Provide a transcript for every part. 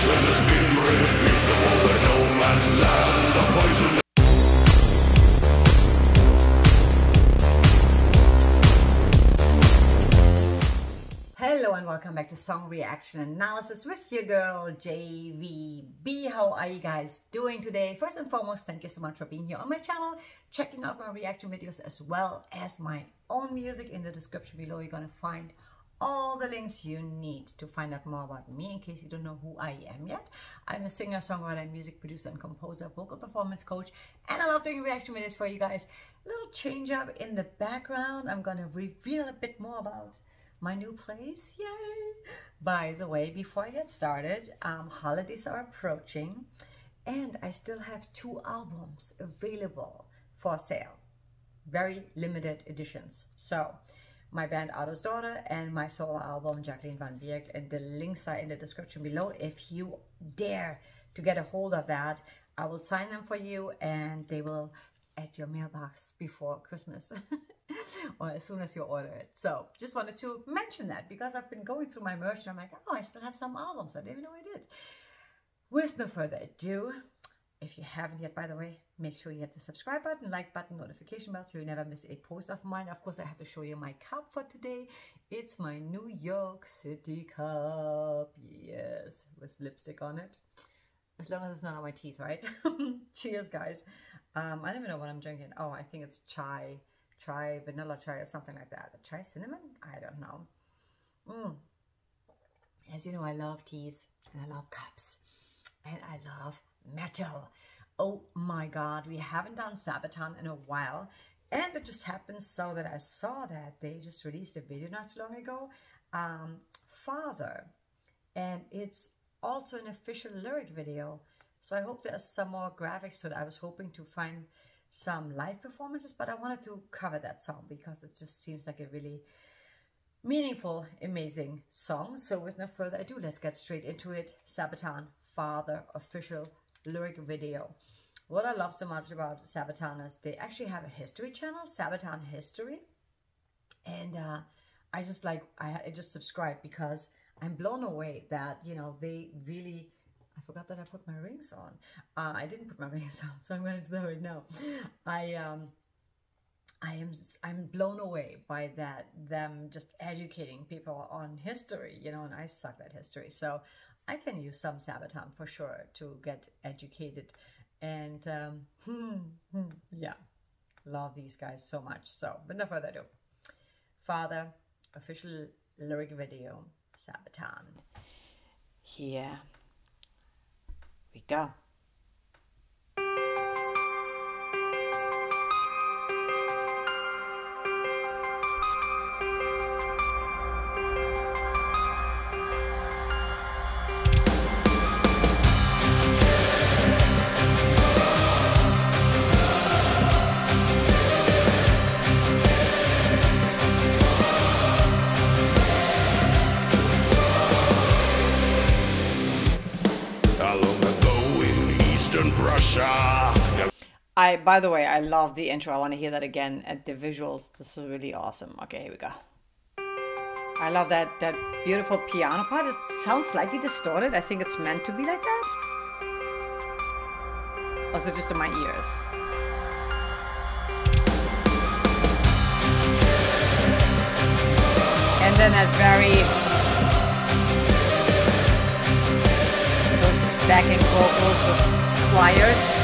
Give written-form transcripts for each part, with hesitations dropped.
creation has been rebuked over no man's land. A poison. Hello and welcome back to Song Reaction Analysis with your girl JVB. How are you guys doing today? First and foremost, thank you so much for being here on my channel, checking out my reaction videos as well as my own music. In the description below, you're going to find all the links you need to find out more about me in case you don't know who I am yet. I'm a singer, songwriter, music producer and composer, vocal performance coach, and I love doing reaction videos for you guys. A little change up in the background. I'm going to reveal a bit more about my new place. Yay! By the way, before I get started, holidays are approaching and I still have 2 albums available for sale. Very limited editions. So my band Otto's Daughter and my solo album Jacqueline Van Bierk, and the links are in the description below. If you dare to get a hold of that, I will sign them for you and they will at your mailbox before Christmas or as soon as you order it. So just wanted to mention that because I've been going through my merch and I'm like, oh, I still have some albums. I didn't even know I did. With no further ado, if you haven't yet, by the way, make sure you hit the subscribe button, like button, notification bell so you never miss a post of mine. Of course, I have to show you my cup for today. It's my New York City cup. Yes, with lipstick on it. As long as it's not on my teeth, right? Cheers, guys. I don't even know what I'm drinking. Oh, I think it's chai, vanilla chai or something like that. Chai cinnamon? I don't know. As you know, I love teas and I love cups and I love metal. Oh my God, we haven't done Sabaton in a while. And it just happens so that I saw that they just released a video not so long ago, Father. And it's also an official lyric video. So I hope there's some more graphics to it. I was hoping to find some live performances, but I wanted to cover that song because it just seems like a really meaningful, amazing song. So with no further ado, let's get straight into it. Sabaton, Father, official lyric video. What I love so much about Sabaton is they actually have a history channel, Sabaton History. And I just subscribed because I'm blown away that, you know, they really... I forgot that I put my rings on. I didn't put my rings on, so I'm going to do that right now. I'm blown away by them just educating people on history, you know, and I suck at history, so I can use some Sabaton for sure to get educated. And yeah, love these guys so much. So, with no further ado, Father, official lyric video, Sabaton. Here we go. By the way, I love the intro. I want to hear that again. And the visuals, this is really awesome. Okay, here we go. I love that beautiful piano part. It sounds slightly distorted. I think it's meant to be like that. Or is it just in my ears? And then that those backing vocals, those choirs.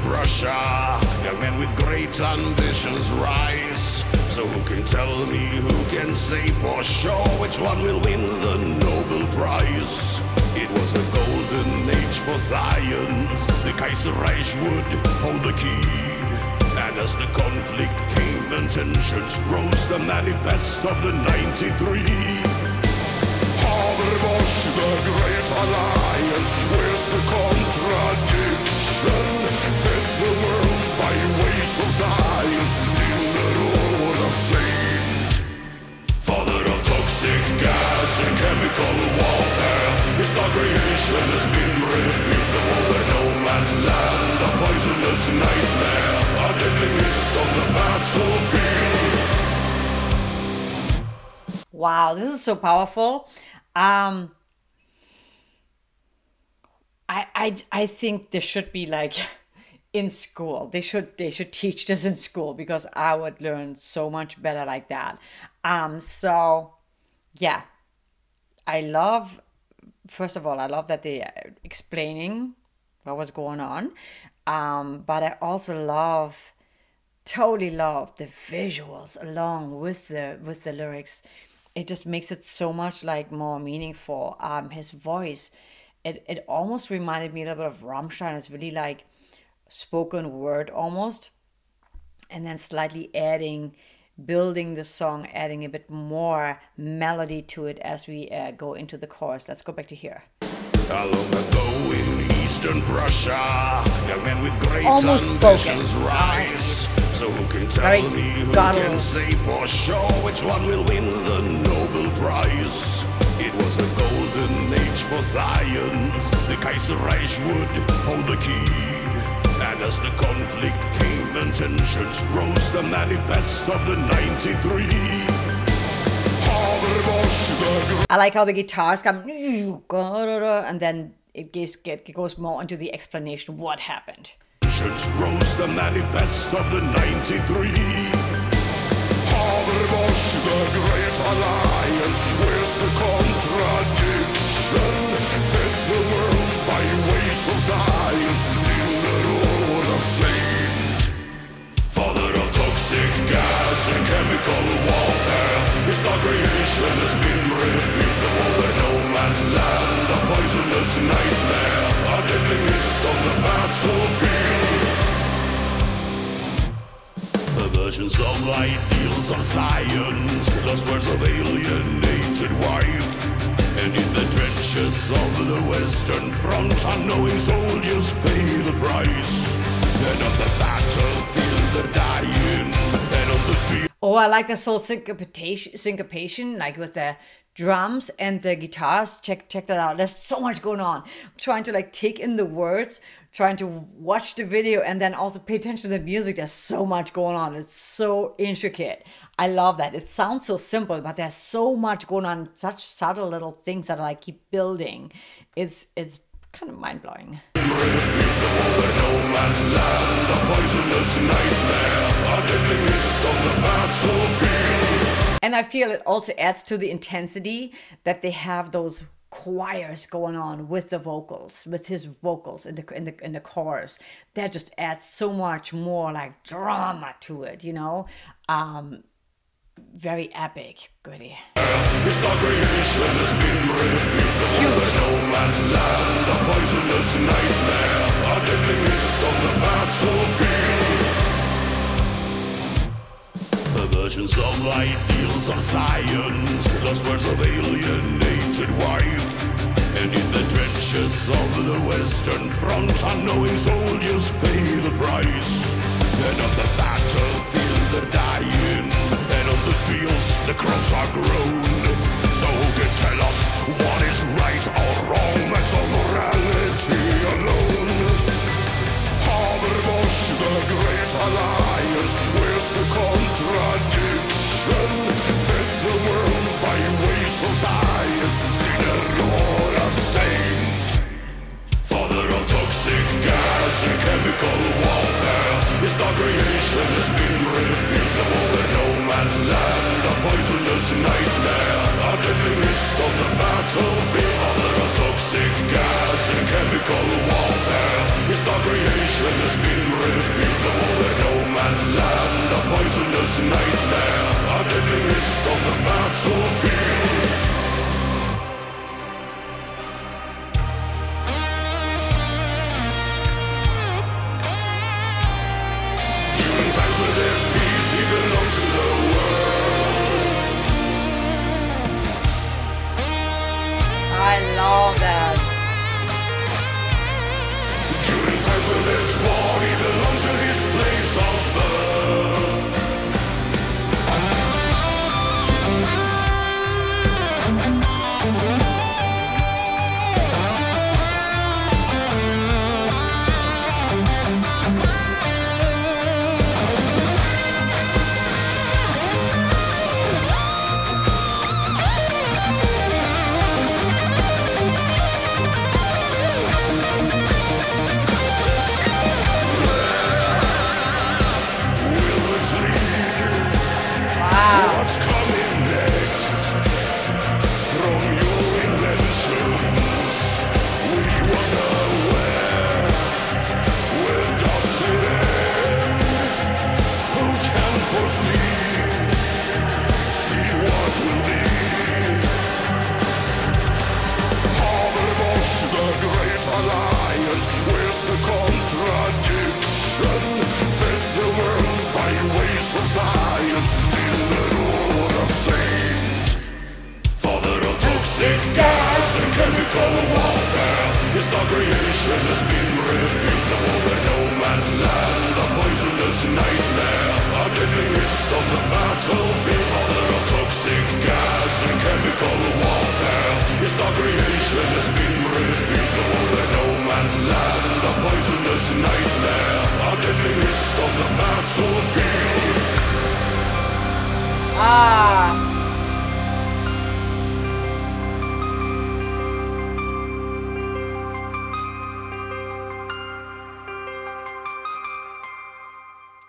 Russia, young men with great ambitions rise. So who can tell me, who can say for sure which one will win the Nobel Prize? It was a golden age for science. The Kaiserreich would hold the key. And as the conflict came and tensions rose, the manifest of the 93. Haberbosch, the great alliance, where's the contradiction? Fed the world by ways of science, till the Lord of Saint. Father of toxic gas and chemical warfare, his creation has been rebuked over no man's land. A poisonous nightmare, a deadly mist on the battlefield. Wow, this is so powerful. I think this should be like in school. They should teach this in school, because I would learn so much better like that. So yeah, first of all, I love that they are explaining what was going on. But I also totally love the visuals along with the lyrics. It just makes it so much like more meaningful. His voice, it almost reminded me a little bit of Rammstein. It's really like spoken word almost, and then slightly building the song, adding a bit more melody to it as we go into the chorus. Let's go back to here. Long ago in Eastern Prussia, young men with great ambitions rise. So who can tell me, who can say for sure which one will win the Nobel Prize? It was a golden age for science. The Kaiserreich would hold the key. And as the conflict came and tensions rose, the manifest of the 93. I like how the guitars come, and then it goes more into the explanation of what happened. Rose the manifest of the 93. Haberbosch, the great alliance. Where's the contradiction? Fed the world by ways of science. Zero the saint. Father of toxic gas and chemical warfare. His creation has been repeated over no man's land. A poisonous nightmare, a deadly mist on the battlefield. Perversions of ideals of science, lost words of alienated wife. And in the trenches of the Western Front, unknowing soldiers pay the price. And on the battlefield, the dying, and on the field. Oh, I like this whole syncopation, like with the drums and the guitars. Check that out. There's so much going on. I'm trying to like take in the words, trying to watch the video, and then also pay attention to the music. There's so much going on. It's so intricate. I love that. It sounds so simple, but there's so much going on. Such subtle little things that I like keep building. It's kind of mind-blowing. And I feel it also adds to the intensity that they have those choirs going on with the vocals, with his vocals in the chorus. That just adds so much more like drama to it, you know. Very epic, goody. His creation has been repeated over no man's land, a poisonous nightmare, a deadly mist on the battlefield. Perversions of ideals of science, lost words of alienated wife. And in the trenches of the Western Front, unknowing soldiers pay the price. And on the battlefield, the dying, and on the fields, the crops are grown. So who can tell us what is right or wrong? That's all morality alone. Haberbosch, the great alliance. Where's the contradiction? Fed the world by ways of science. Sinner a saint. Father of toxic gas and chemical warfare. His creation has been repeated over no man's land. A poisonous nightmare, a deadly mist on the battlefield. Father of toxic gas and chemical warfare. His creation has been repeated over no man's land. A poisonous nightmare, a deadly mist on the battlefield. I love that. During times when there's war, he belongs to his place of birth. of science, villain or a saint. Father of toxic gas and chemical warfare, his dark creation has been revealed. Over no man's land, a poisonous nightmare, a deadly mist on the battlefield. Father of toxic gas and chemical warfare, his dark creation has been revealed. Over no man's land, a poisonous nightmare, a deadly mist on the battlefield.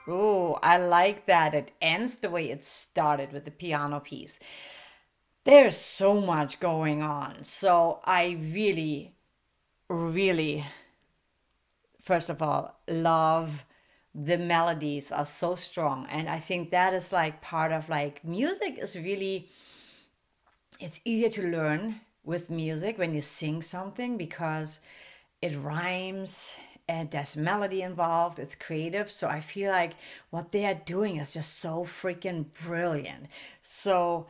Oh, I like that it ends the way it started with the piano piece. There's so much going on. So I really, really, first of all, love the melodies are so strong. And I think that is like part of like music is really, it's easier to learn with music when you sing something because it rhymes and there's melody involved. It's creative. So I feel like what they are doing is just so freaking brilliant. So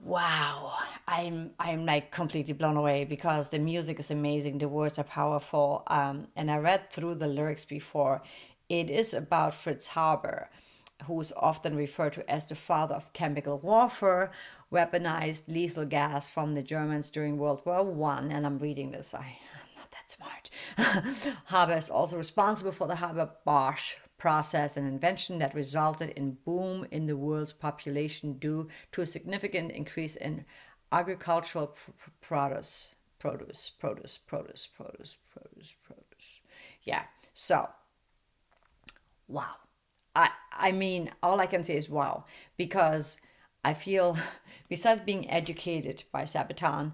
wow, I'm like completely blown away because the music is amazing. The words are powerful. And I read through the lyrics before. It is about Fritz Haber, who's often referred to as the father of chemical warfare, weaponized lethal gas from the Germans during World War One. And I'm reading this. I'm not that smart. Haber is also responsible for the Haber-Bosch process, an invention that resulted in boom in the world's population due to a significant increase in agricultural produce. Yeah, so wow. I mean, all I can say is wow, because I feel, besides being educated by Sabaton,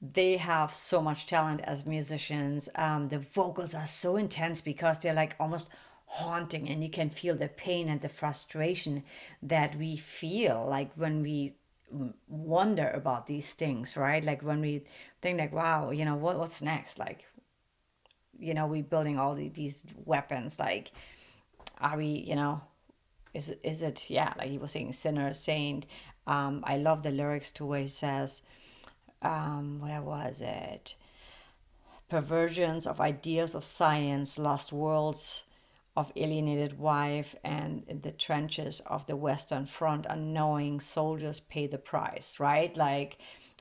they have so much talent as musicians. The vocals are so intense because they're like almost haunting, and you can feel the pain and the frustration that we feel like when we wonder about these things, right? Like when we think like, wow, you know, what's next? Like, you know, we building all these weapons, like, are we, you know, is it, yeah, like he was saying, sinner, saint. I love the lyrics to where he says, where was it? Perversions of ideals of science, lost worlds of alienated wife, and in the trenches of the Western Front, unknowing soldiers pay the price, right? Like,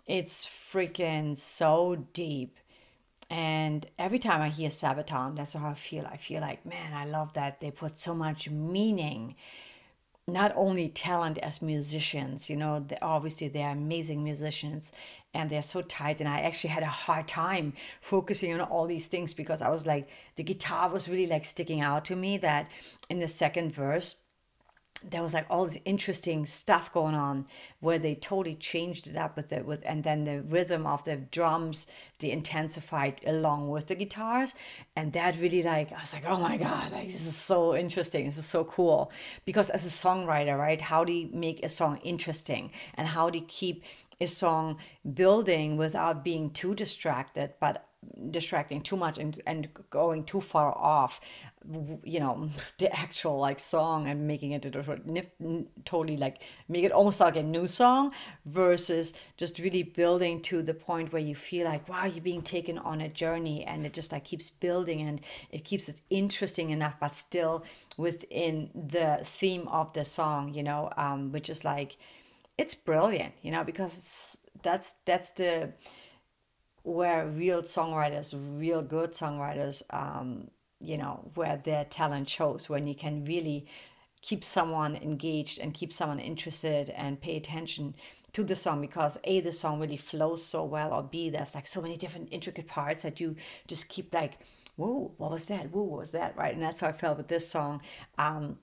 it's freaking so deep. And every time I hear Sabaton, that's how I feel. I feel like, man, I love that they put so much meaning, not only talent as musicians, you know, obviously they're amazing musicians and they're so tight. And I actually had a hard time focusing on all these things because I was like, the guitar was really like sticking out to me, that in the second verse, there was like all this interesting stuff going on where they totally changed it up and then the rhythm of the drums, they intensified along with the guitars. And that really, like, I was like, oh my God, like, this is so interesting. This is so cool. Because as a songwriter, right, how do you make a song interesting and how do you keep a song building without being too distracting too much and going too far off, you know, the actual like song and making it totally like make it almost like a new song versus just really building to the point where you feel like, wow, you're being taken on a journey and it just like keeps building and it keeps it interesting enough, but still within the theme of the song, you know, which is like, it's brilliant, you know, because that's the where real good songwriters, you know, where their talent shows, when you can really keep someone engaged and keep someone interested and pay attention to the song, because A, the song really flows so well, or B, there's like so many different intricate parts that you just keep like, whoa, what was that? Whoa, what was that? Right? And that's how I felt with this song. And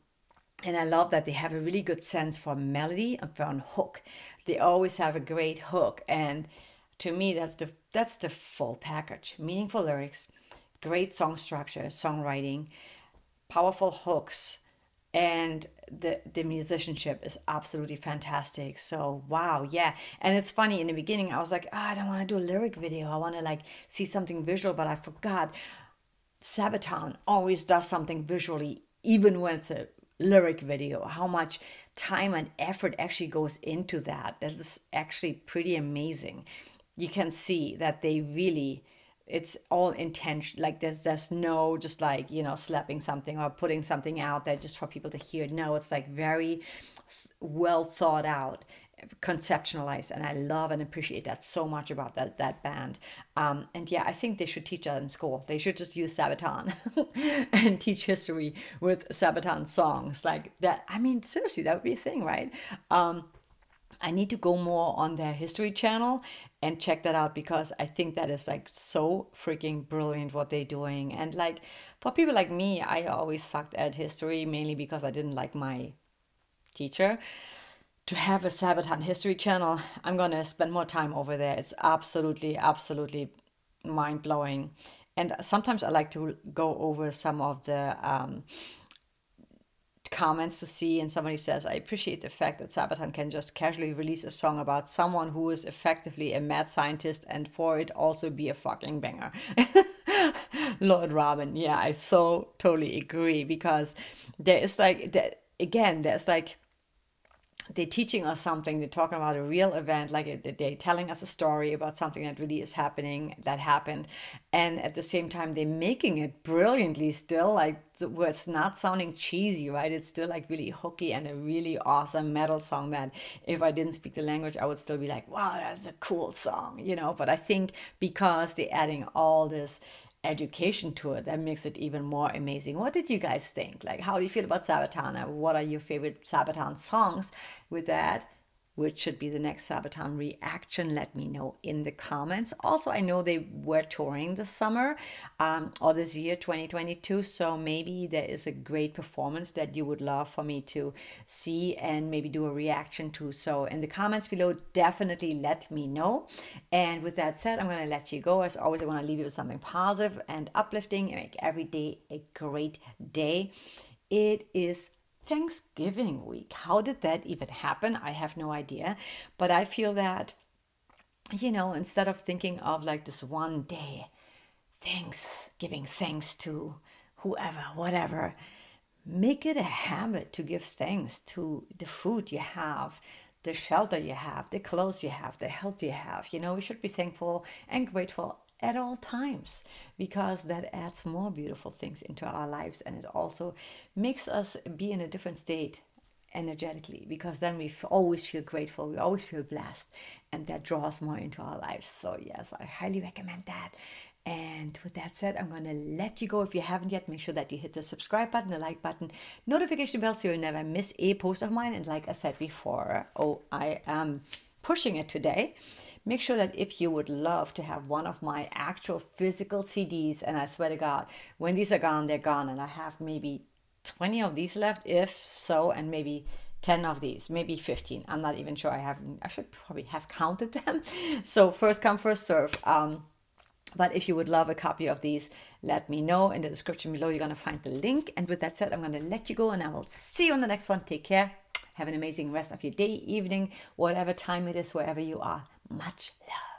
I love that they have a really good sense for melody and for a hook. They always have a great hook. And to me, that's the full package. Meaningful lyrics, great song structure, songwriting, powerful hooks, and the musicianship is absolutely fantastic. So wow, yeah. And it's funny, in the beginning I was like, I don't want to do a lyric video, I want to like see something visual, but I forgot Sabaton always does something visually, even when it's a lyric video, how much time and effort actually goes into that. That is actually pretty amazing. You can see that they really, it's all intention. Like there's no just like, you know, slapping something or putting something out there just for people to hear. No, it's like very well thought out, conceptualized, and I love and appreciate that so much about that band. And yeah, I think they should teach that in school. They should just use Sabaton and teach history with Sabaton songs like that. I mean, seriously, that would be a thing, right? I need to go more on their history channel and check that out, because I think that is like so freaking brilliant what they're doing. And like for people like me, I always sucked at history, mainly because I didn't like my teacher. To have a Sabaton history channel, I'm gonna spend more time over there. It's absolutely mind blowing. And sometimes I like to go over some of the comments to see, and somebody says, I appreciate the fact that Sabaton can just casually release a song about someone who is effectively a mad scientist, and for it also be a fucking banger. Lord Robin, yeah, I so totally agree, because there is like that again, there's like they're teaching us something. They're talking about a real event, like they're telling us a story about something that really is happening, that happened, and at the same time they're making it brilliantly still, like where it's not sounding cheesy, right? It's still like really hooky and a really awesome metal song that if I didn't speak the language, I would still be like, wow, that's a cool song, you know. But I think because they're adding all this education to it, that makes it even more amazing. What did you guys think? Like, how do you feel about Sabaton? And what are your favorite Sabaton songs? With that, which should be the next Sabaton reaction, let me know in the comments. Also, I know they were touring this summer or this year 2022, so maybe there is a great performance that you would love for me to see and maybe do a reaction to. So in the comments below, definitely let me know. And with that said, I'm going to let you go. As always, I want to leave you with something positive and uplifting and make every day a great day. It is Thanksgiving week. How did that even happen? I have no idea. But I feel that, you know, instead of thinking of like this one day, thanks, giving thanks to whoever, whatever, make it a habit to give thanks to the food you have, the shelter you have, the clothes you have, the health you have. You know, we should be thankful and grateful at all times, because that adds more beautiful things into our lives, and it also makes us be in a different state energetically, because then we always feel grateful, we always feel blessed, and that draws more into our lives. So yes, I highly recommend that. And with that said, I'm going to let you go. If you haven't yet, make sure that you hit the subscribe button, the like button, notification bell, so you'll never miss a post of mine. And like I said before, I am pushing it today. Make sure that if you would love to have one of my actual physical CDs, and I swear to God, when these are gone, they're gone, and I have maybe 20 of these left, if so, and maybe 10 of these, maybe 15. I'm not even sure. I should probably have counted them. So first come, first serve. But if you would love a copy of these, let me know. In the description below, you're going to find the link. And with that said, I'm going to let you go, and I will see you on the next one. Take care. Have an amazing rest of your day, evening, whatever time it is, wherever you are. Much love.